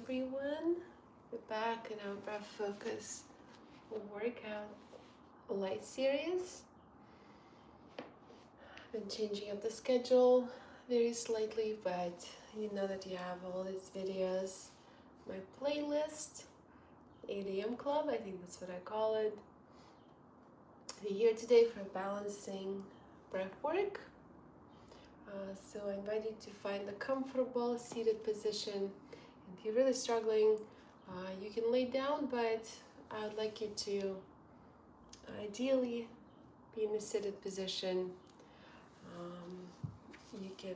everyone. We're back in our breath focus workout light series. I've been changing up the schedule very slightly, but you know that you have all these videos. My playlist, 8 a.m. Club, I think that's what I call it. We're here today for balancing breath work. So I invite you to find a comfortable seated position. If you're really struggling, you can lay down, but I would like you to ideally be in a seated position. You can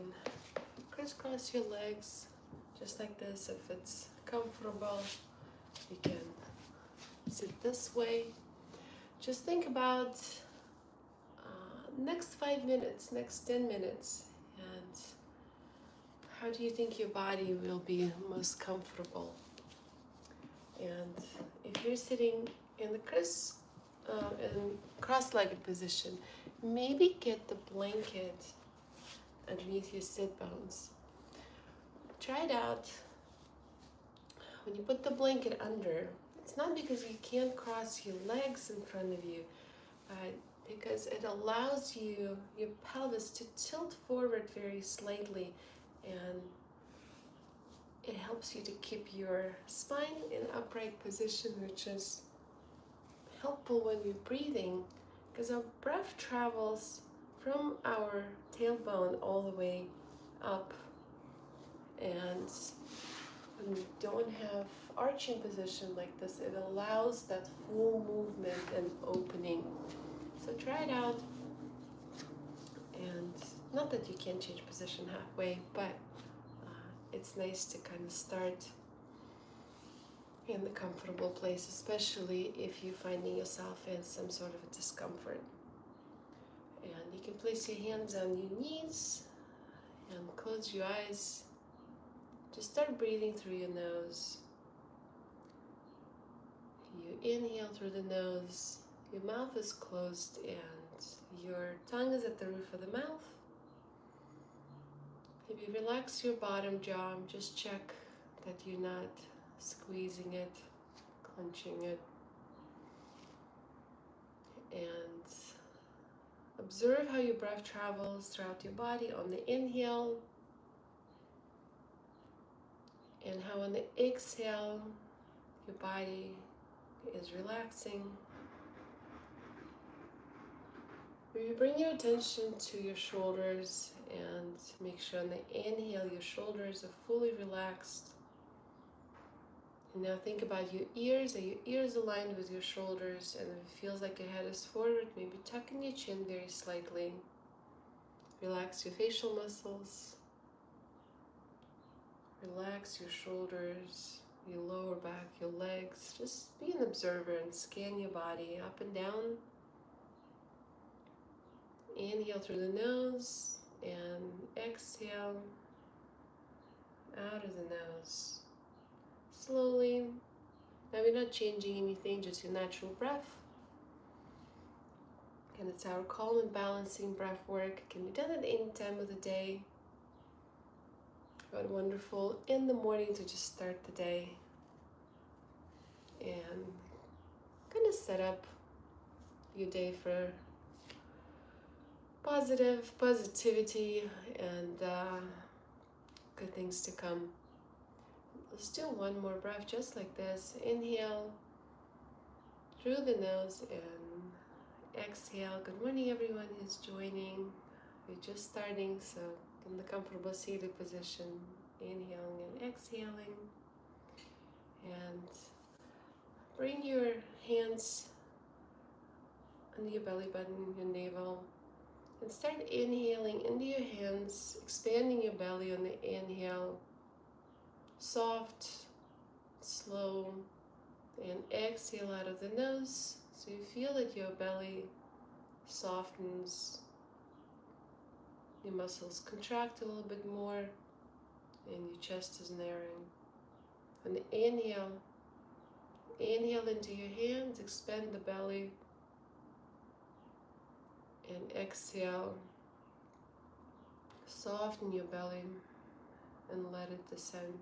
crisscross your legs just like this if it's comfortable. You can sit this way. Just think about next 5 minutes, next 10 minutes, and how do you think your body will be most comfortable? And if you're sitting in the cross-legged position, maybe get the blanket underneath your sit bones. Try it out. When you put the blanket under, it's not because you can't cross your legs in front of you, but because it allows you, your pelvis, to tilt forward very slightly, and it helps you to keep your spine in upright position, which is helpful when you're breathing, because our breath travels from our tailbone all the way up, and when we don't have arching position like this, it allows that full movement and opening. So try it out, and not that you can't change position halfway, but it's nice to kind of start in the comfortable place, especially if you're finding yourself in some sort of a discomfort. And you can place your hands on your knees and close your eyes. Just start breathing through your nose. You inhale through the nose, your mouth is closed and your tongue is at the roof of the mouth. If you relax your bottom jaw, just check that you're not squeezing it, clenching it. And observe how your breath travels throughout your body on the inhale, and how on the exhale your body is relaxing. You bring your attention to your shoulders and make sure on the inhale your shoulders are fully relaxed. And now think about your ears. Are your ears aligned with your shoulders? And if it feels like your head is forward, maybe tuck in your chin very slightly. Relax your facial muscles. Relax your shoulders, your lower back, your legs. Just be an observer and scan your body up and down. Inhale through the nose and exhale out of the nose. Slowly. Now we're not changing anything, just your natural breath. And it's our calm and balancing breath work. It can be done at any time of the day. But wonderful in the morning to just start the day and kind of set up your day for positivity and good things to come. Let's do one more breath just like this. Inhale through the nose and exhale. Good morning everyone who's joining. We're just starting, so in the comfortable seated position, inhaling and exhaling. And bring your hands under your belly button, your navel, and start inhaling into your hands, expanding your belly on the inhale. Soft, slow, and exhale out of the nose, so you feel that your belly softens, your muscles contract a little bit more, and your chest is narrowing. On the inhale, inhale into your hands, expand the belly, and exhale, soften your belly and let it descend.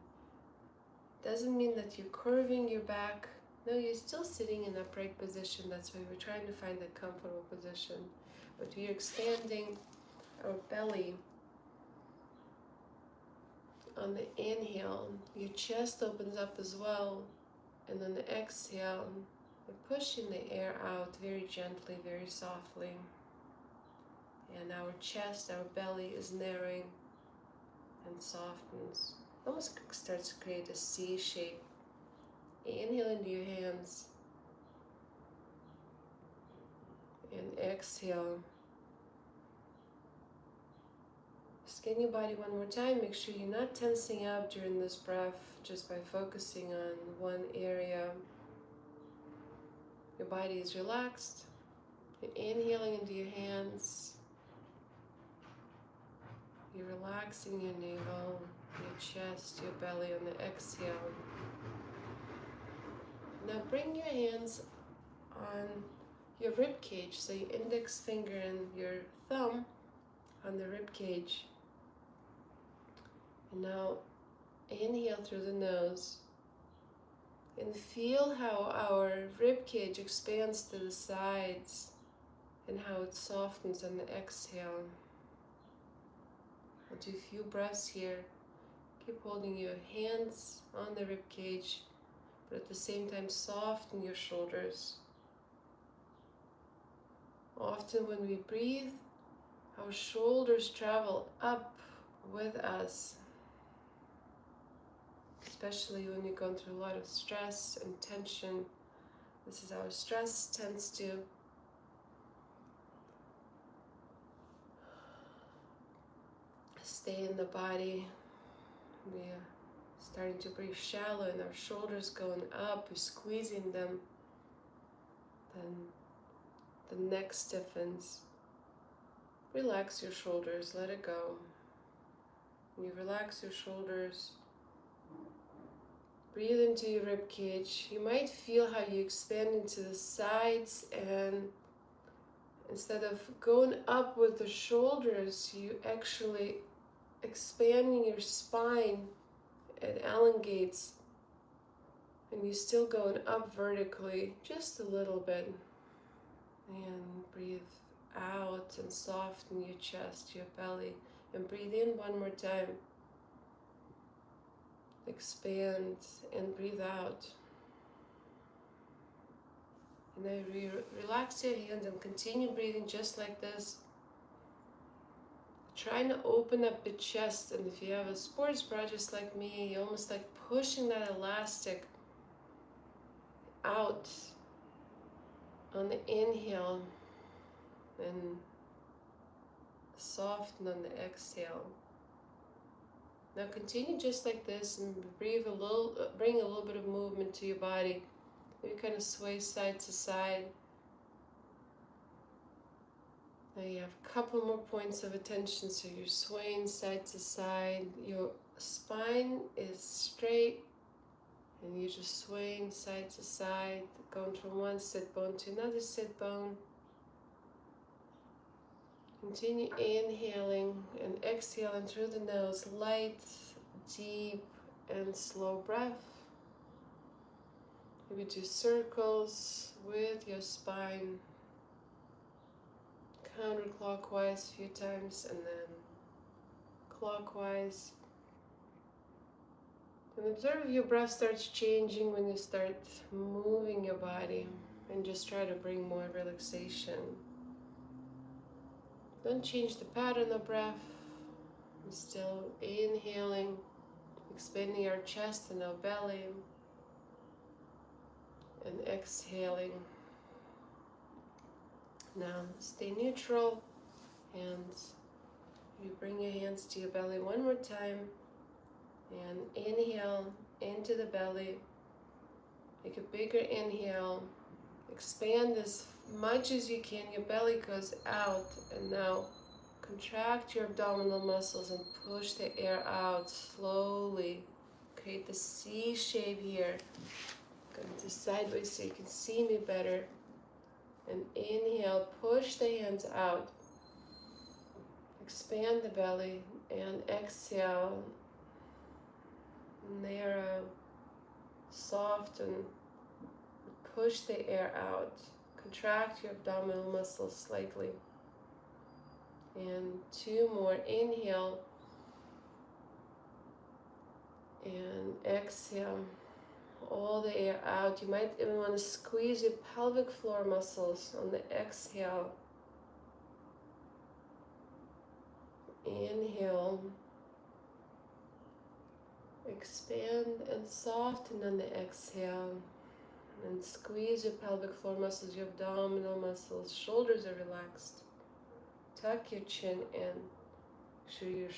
Doesn't mean that you're curving your back. No, you're still sitting in upright position. That's why we're trying to find a comfortable position. But we're expanding our belly. On the inhale, your chest opens up as well. And on the exhale, we're pushing the air out very gently, very softly. And our chest, our belly is narrowing and softens. Almost starts to create a C shape. Inhale into your hands. And exhale. Scan your body one more time. Make sure you're not tensing up during this breath just by focusing on one area. Your body is relaxed. You're inhaling into your hands. You're relaxing your navel, your chest, your belly on the exhale. Now bring your hands on your rib cage, so your index finger and your thumb on the rib cage. And now inhale through the nose and feel how our rib cage expands to the sides and how it softens on the exhale. We'll do a few breaths here. Keep holding your hands on the rib cage, but at the same time soften your shoulders. Often when we breathe, our shoulders travel up with us, especially when you're going through a lot of stress and tension. This is how stress tends to stay in the body. We are starting to breathe shallow and our shoulders going up, we're squeezing them. Then the neck stiffens. Relax your shoulders, let it go. When you relax your shoulders, breathe into your rib cage. You might feel how you expand into the sides, and instead of going up with the shoulders, you actually expanding your spine. It elongates, and you're still going up vertically just a little bit. And breathe out and soften your chest, your belly, and breathe in one more time. Expand and breathe out. And then relax your hands and continue breathing just like this. Trying to open up the chest, and if you have a sports bra just like me, you're almost like pushing that elastic out on the inhale and soften on the exhale. Now continue just like this and breathe a little, bring a little bit of movement to your body. Maybe kind of sway side to side. Now you have a couple more points of attention, so you're swaying side to side. Your spine is straight and you're just swaying side to side, going from one sit bone to another sit bone. Continue inhaling and exhaling through the nose, light, deep, and slow breath. Maybe do circles with your spine, counterclockwise a few times, and then clockwise. And observe if your breath starts changing when you start moving your body, and just try to bring more relaxation. Don't change the pattern of breath. I'm still inhaling, expanding our chest and our belly, and exhaling. Now stay neutral, and you bring your hands to your belly one more time, and inhale into the belly. Make a bigger inhale. Expand as much as you can. Your belly goes out, and now contract your abdominal muscles and push the air out slowly. Create the C shape here. Going to sideways so you can see me better. And inhale, push the hands out. Expand the belly, and exhale, narrow. Soften, push the air out. Contract your abdominal muscles slightly. And 2 more. Inhale. And exhale. All the air out. You might even want to squeeze your pelvic floor muscles on the exhale. Inhale. Expand and soften on the exhale. And squeeze your pelvic floor muscles, your abdominal muscles. Shoulders are relaxed. Tuck your chin in. Show your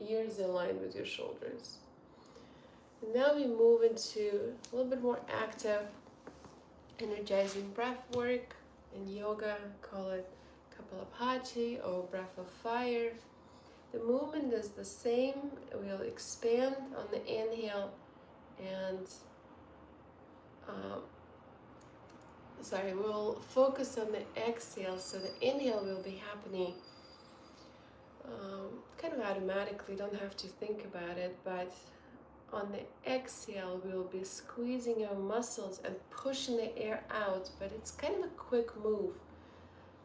ears aligned with your shoulders. And now we move into a little bit more active, energizing breath work. In yoga, call it Kapalabhati or breath of fire. The movement is the same. We'll expand on the inhale and we'll focus on the exhale. So the inhale will be happening kind of automatically, don't have to think about it, but on the exhale we'll be squeezing our muscles and pushing the air out, but it's kind of a quick move.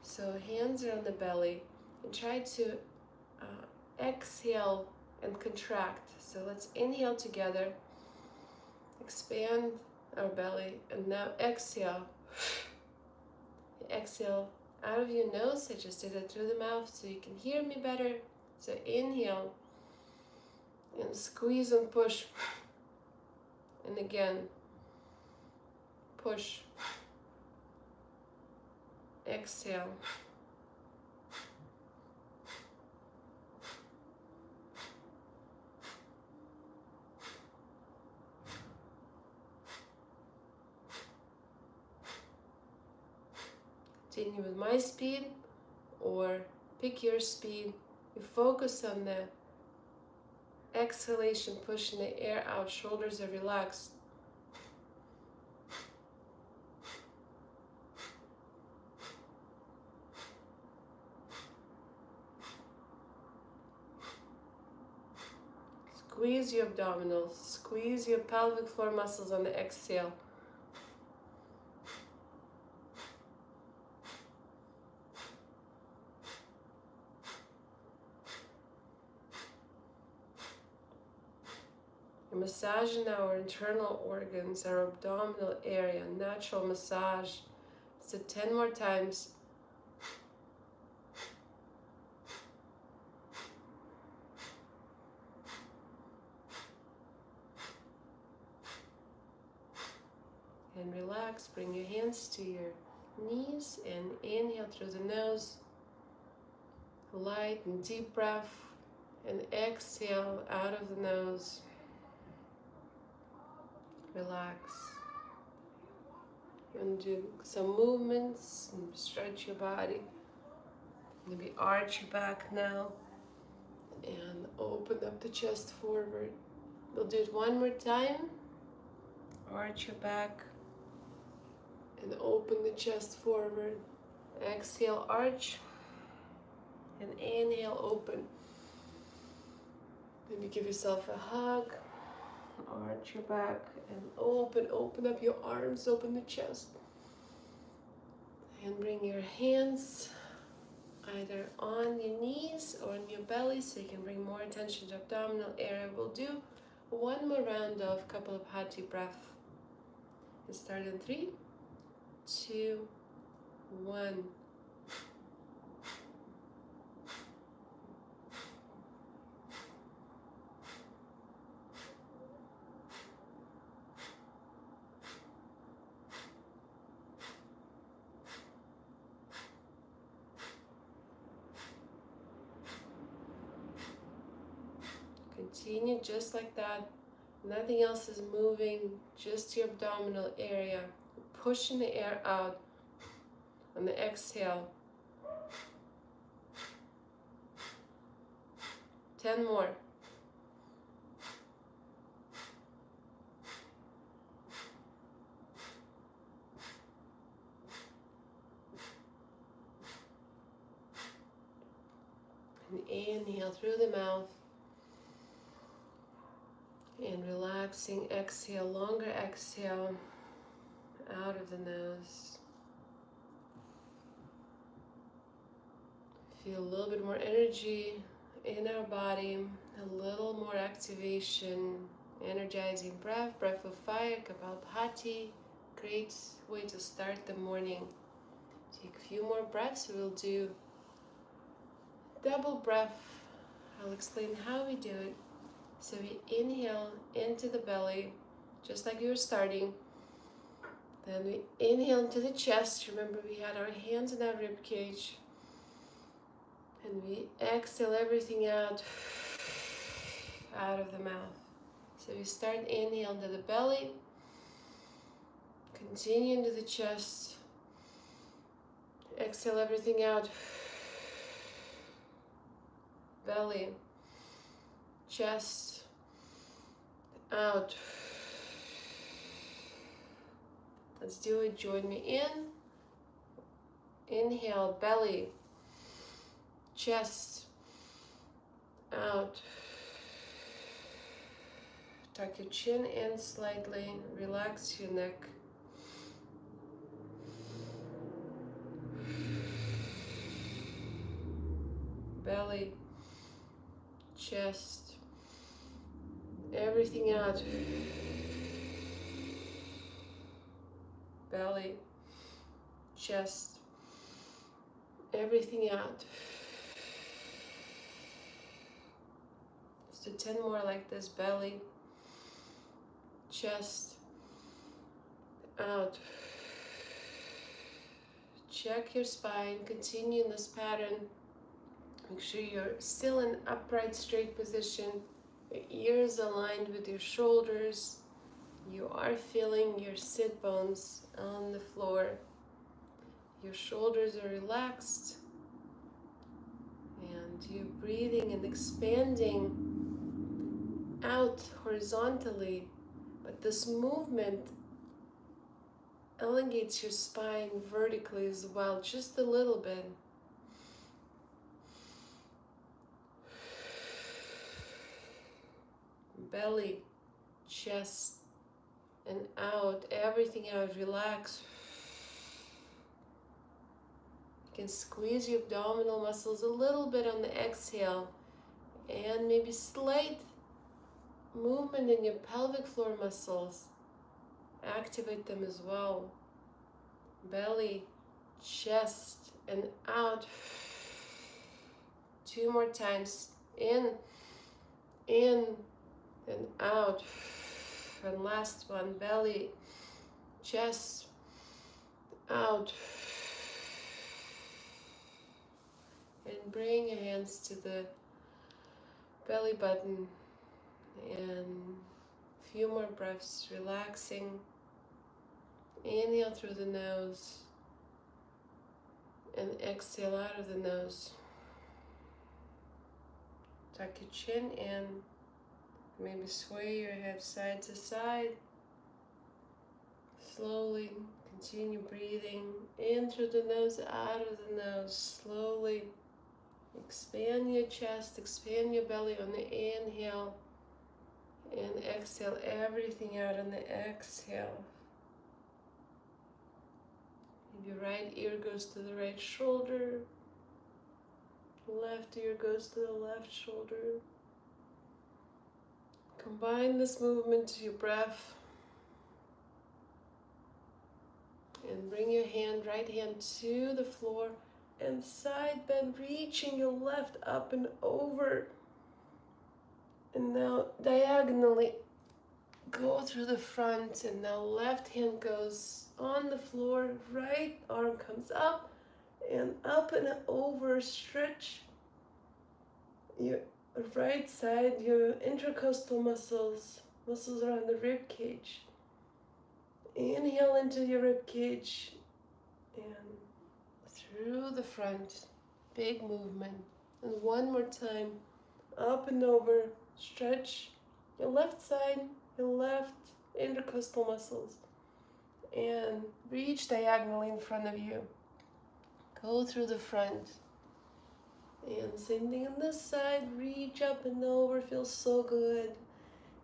So hands are on the belly and try to exhale and contract. So let's inhale together, expand our belly, and now exhale. Exhale out of your nose. I just did it through the mouth so you can hear me better. So inhale and squeeze and push, and again push, exhale, continue with my speed or pick your speed. You focus on the exhalation, pushing the air out, shoulders are relaxed. Squeeze your abdominals, squeeze your pelvic floor muscles on the exhale. Massaging our internal organs, our abdominal area, natural massage. So 10 more times. And relax, bring your hands to your knees and inhale through the nose. Light and deep breath, and exhale out of the nose. Relax. You're going to do some movements and stretch your body. Maybe arch your back now and open up the chest forward. We'll do it one more time. Arch your back and open the chest forward. Exhale, arch, and inhale, open. Maybe give yourself a hug. Arch your back and open up your arms, open the chest. And bring your hands either on your knees or on your belly so you can bring more attention to abdominal area. We'll do one more round of Kapalabhati breath. Let's start in 3, 2, 1. Continue just like that. Nothing else is moving, just your abdominal area. Pushing the air out on the exhale. 10 more. And inhale through the mouth. And relaxing, exhale, longer exhale out of the nose. Feel a little bit more energy in our body, a little more activation, energizing breath, breath of fire, Kapalabhati. Great way to start the morning. Take a few more breaths. We'll do double breath. I'll explain how we do it. So we inhale into the belly, just like we were starting. Then we inhale into the chest. Remember, we had our hands in our rib cage. And we exhale everything out of the mouth. So we start inhale into the belly, continue into the chest, exhale everything out, belly, chest, out. Let's do it. Join me in. Inhale, belly, chest, out. Tuck your chin in slightly. Relax your neck. Belly, chest, everything out. Belly, chest, everything out. Let's do 10 more like this. Belly, chest, out. Check your spine. Continue in this pattern. Make sure you're still in upright, straight position. Your ears aligned with your shoulders. You are feeling your sit bones on the floor. Your shoulders are relaxed. And you're breathing and expanding out horizontally. But this movement elongates your spine vertically as well, just a little bit. Belly, chest, and out, everything out, relax. You can squeeze your abdominal muscles a little bit on the exhale, and maybe slight movement in your pelvic floor muscles. Activate them as well. Belly, chest, and out. 2 more times. In, and out. And last one. Belly, chest, out. And bring your hands to the belly button. And a few more breaths, relaxing. Inhale through the nose and exhale out of the nose. Tuck your chin in. Maybe sway your head side to side. Slowly continue breathing in through the nose, out of the nose. Slowly expand your chest, expand your belly on the inhale. And exhale everything out on the exhale. Your right ear goes to the right shoulder. Left ear goes to the left shoulder. Combine this movement to your breath. And bring your right hand to the floor and side bend, reaching your left up and over. And now diagonally go through the front, and now left hand goes on the floor, right arm comes up and over. Stretch your right side, your intercostal muscles around the rib cage. Inhale into your rib cage and through the front, big movement. And one more time, up and over. Stretch your left side, your left intercostal muscles, and reach diagonally in front of you. Go through the front. And same thing on this side, reach up and over, feels so good.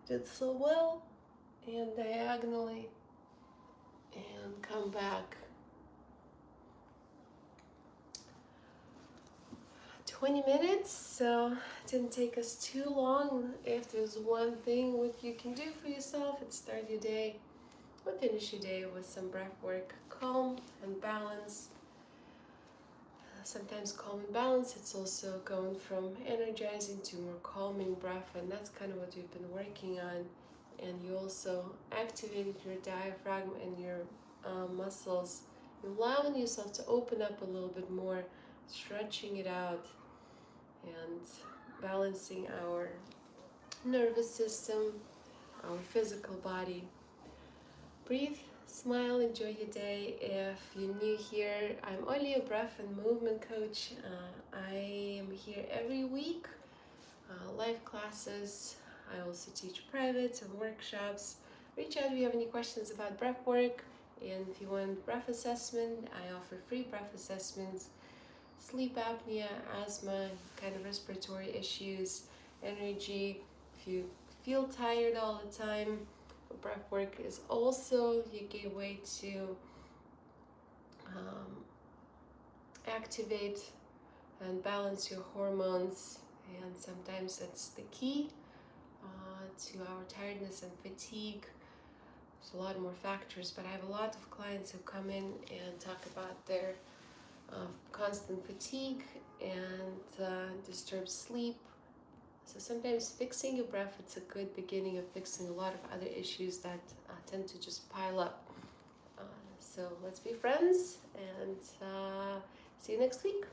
did so well, and diagonally, and come back. 20 minutes, so it didn't take us too long. If there's one thing what you can do for yourself, it's start your day or finish your day with some breath work. Calm and balance. Sometimes calm and balance, it's also going from energizing to more calming breath, and that's kind of what we've been working on. And you also activated your diaphragm and your muscles, allowing yourself to open up a little bit more, stretching it out, and balancing our nervous system, our physical body. Breathe, smile, enjoy your day. If you're new here, I'm Olya, breath and movement coach. I am here every week, live classes. I also teach private and workshops. Reach out if you have any questions about breath work, and if you want breath assessment, I offer free breath assessments. Sleep apnea, asthma, kind of respiratory issues, energy. If you feel tired all the time, breath work is also your gateway to activate and balance your hormones, and sometimes that's the key to our tiredness and fatigue. There's a lot more factors, but I have a lot of clients who come in and talk about their constant fatigue and disturbed sleep. So sometimes fixing your breath, it's a good beginning of fixing a lot of other issues that tend to just pile up. So let's be friends, and see you next week.